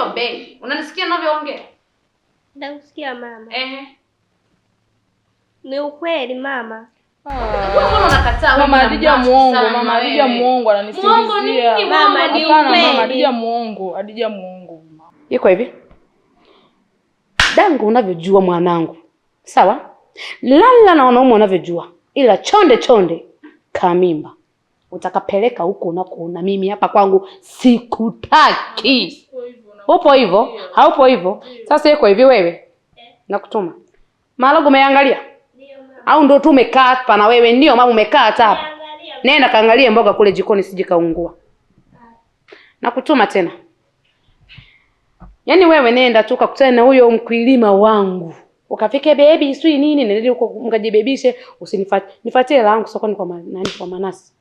sio bei. Unanisikia ninavyoongea? Nakusikia mama. Ni ukweli mama. Mbona unakataa? Mama Hadija muongo, mama Hadija muongo ananisingizia. Mama ni ukweli. Mama Hadija muongo, Hadija muongo. Iko hivi. Dangu unavyojua mwanangu. Sawa? Lala na wanaume unavyojua. Ila chonde kamimba. Utakapeleka huko unakoona mimi hapa kwangu sikutaki. Upo hivyo? Haupo hivyo? Sasa iko hivi wewe. Nakutuma. Maharagwe umeangalia? Ndio mama. Au ndo tu umekaa hapa na wewe ndio mama umekaa hapa? Nenda kaangalie mboga kule jikoni sije kaungua. Nakutuma tena. Yaani wewe nenda tu ukakutane na huyo mkwilima wangu. Ukafike baby sui nini nende huko mkajibebishe nifuatie la yangu sokoni kwa Manasi.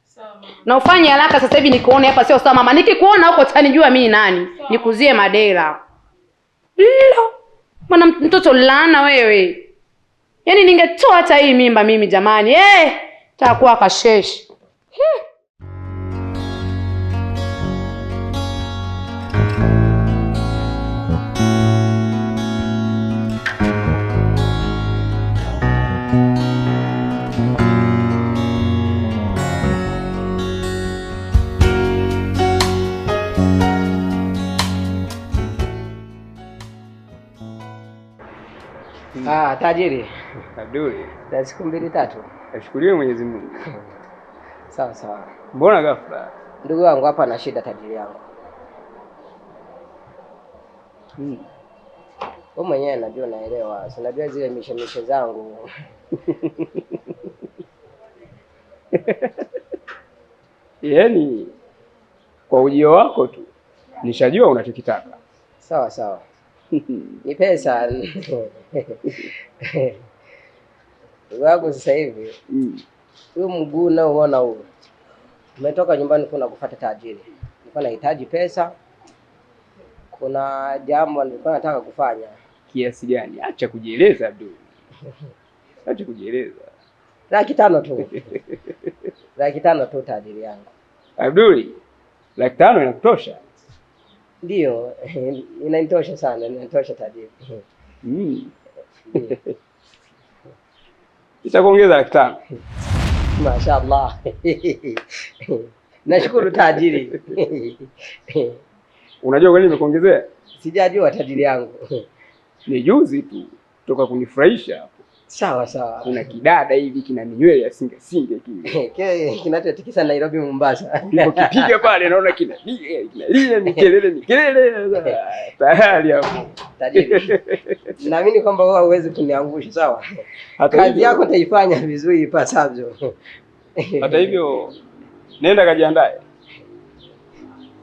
Sawa. Na ufanye haraka sasa hivi nikuone hapa sio sawa mama. Nikikuona huko utanijua mimi nani. Nikuzie madela. Mwana mtoto laana wewe. Yaani ningetoa hata hii mimba mimi jamani. Takuwa kasheshi. Tajiri. Abduli. Za siku 2-3. Ashukuriwe Mwenyezi Mungu. Sawa. Mbona ghafla? Ndugu wangu hapa na shida tajiri yangu. Wewe mwenyewe najua naelewa. Sinajua zile mishemishe zangu. Yaani kwa ujio wako tu nishajua unachokitaka. Sawa. Ni pesa. Ndugu wangu sasa hivi. Huyu mguu nao unaona huu. Umetoka nyumbani kuna kufuata tajiri. Nilikuwa nahitaji pesa. Kuna jambo nilikuwa nataka kufanya. Kiasi gani? Acha kujieleza Abdul. Acha kujieleza. 500 tu. 500 tu tajiri yangu. Abdul, 500 inakutosha? Ndio, inanitosha sana, inanitosha tajiri. Nitakuongeza 500. Mashaallah. Nashukuru tajiri. Unajua kwa nini nimekuongezea? Sijajua tajiri yangu. Ni juzi tu kutoka kunifurahisha hapo. Sawa. Kuna kidada hivi kina minywele ya singe kile. Kinachotikisa Nairobi Mombasa. Nilipokipiga pale naona kina mikelele. Tayari hapo. Tajiri. Naamini kwamba wewe huwezi kuniangusha, sawa? Kazi yako utaifanya vizuri ipasavyo. Hata hivyo nenda kajiandae.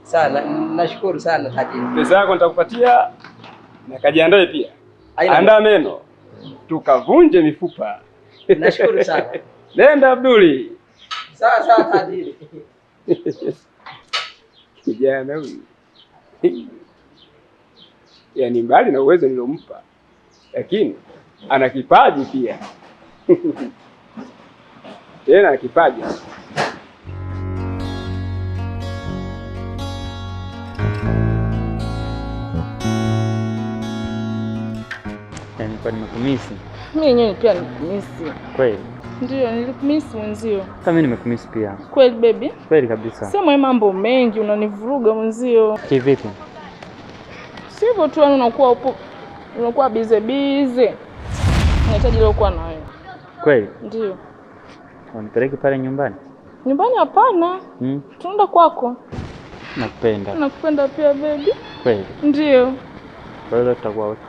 Sana, nashukuru sana tajiri. Pesa yako nitakupatia na kajiandae pia. Andaa meno. Tukavunje mifupa. Nashukuru sana. Nenda Abduli. Sawa tajiri. Kijana huyu. Yaani mbali na uwezo nilompa. Lakini ana kipaji pia. Tena ana kipaji. Nilikuwa nimekumisi. Mimi yenyewe pia nilikumisi. Kweli? Ndio, nilikumisi mwenzio. Hata mimi nimekumisi pia. Kweli baby? Kweli kabisa. Sema mambo mengi unanivuruga mwenzio. Kivipi? Sivyo tu unakuwa busy. Nahitaji leo kuwa na wewe. Kweli? Ndio. Unipeleke pale nyumbani? Nyumbani hapana. Tunaenda kwako. Nakupenda. Nakupenda pia baby. Kweli? Ndio. Kwa hiyo tutakuwa wote.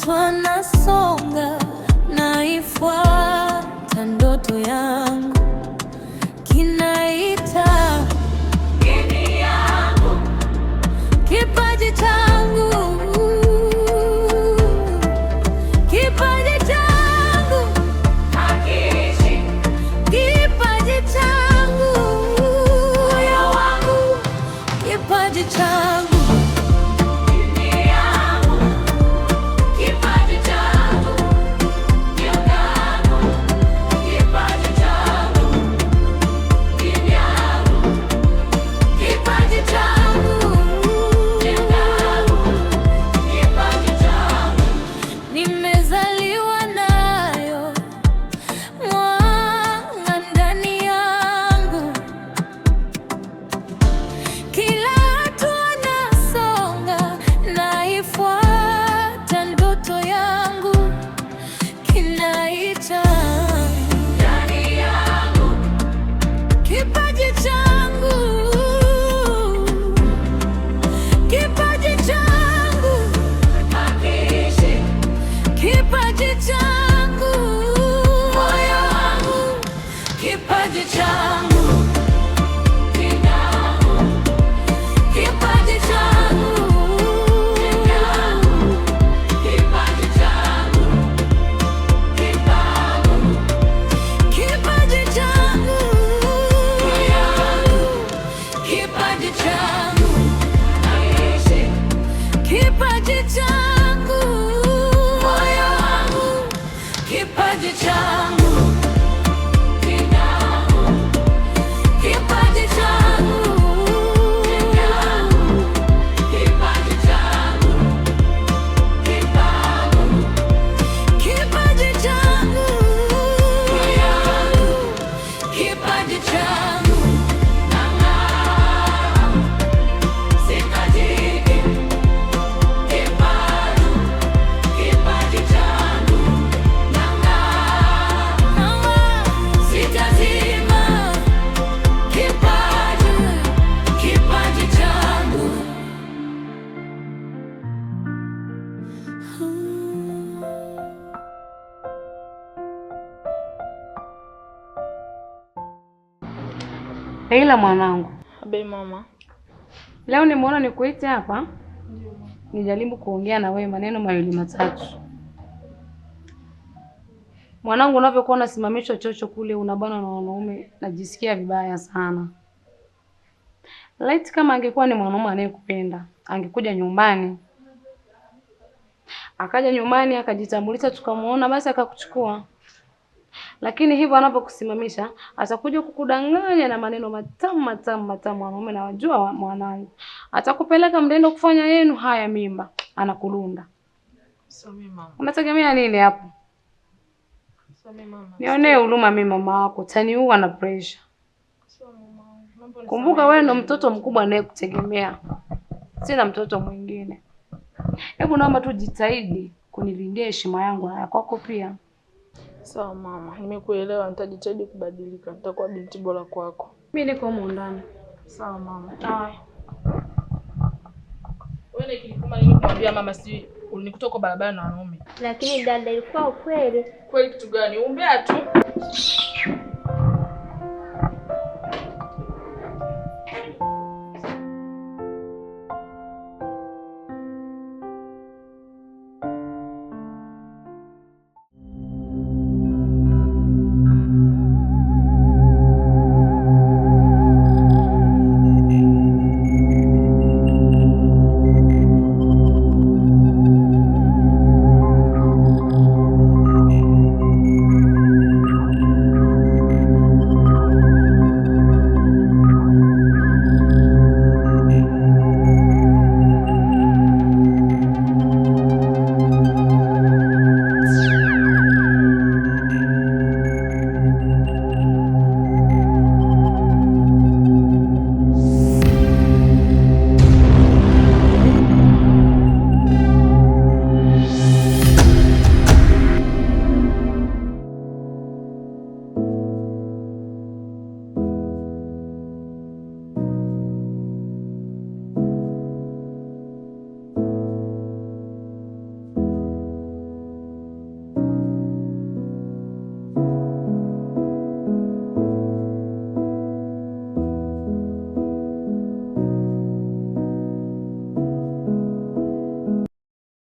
hatua nasonga, naifuata ndoto yangu, kinaita geni yangu, kipaji changu, kipaji changu, hakiishi, kipaji changu, moyo wangu, kipaji changu. Leila mwanangu. Abe mama. Leo nimeona nikuite hapa. Nijaribu kuongea na wewe maneno mawili matatu. Mwanangu, unavyokuwa unasimamishwa chocho kule unabana na wanaume, najisikia vibaya sana. Laiti kama angekuwa ni mwanaume anayekupenda, angekuja nyumbani. Akaja nyumbani akajitambulisha tukamuona basi akakuchukua. Lakini hivyo anapokusimamisha atakuja kukudanganya na maneno matamu mwanaume, na wajua mwanangu. Atakupeleka mdendo kufanya yenu haya mimba, anakulunda. Sami mama. Unategemea nini hapo? Sami mama. Nionee huruma mimi mama wako, taniua na pressure. Kumbuka wewe ndo mtoto mkubwa anayekutegemea. Sina mtoto mwingine. Hebu naomba tu jitahidi kunilindia heshima yangu na kwako pia. Sawa mama, nimekuelewa, nitajitahidi kubadilika. Nitakuwa binti bora kwako. Mimi niko huko ndani. Sawa mama. Haya. Wewe nikikuma nini kumwambia mama si ulinikuta kwa barabara na wanaume? Lakini dada, ilikuwa ukweli. Kweli kitu gani? Umbea tu.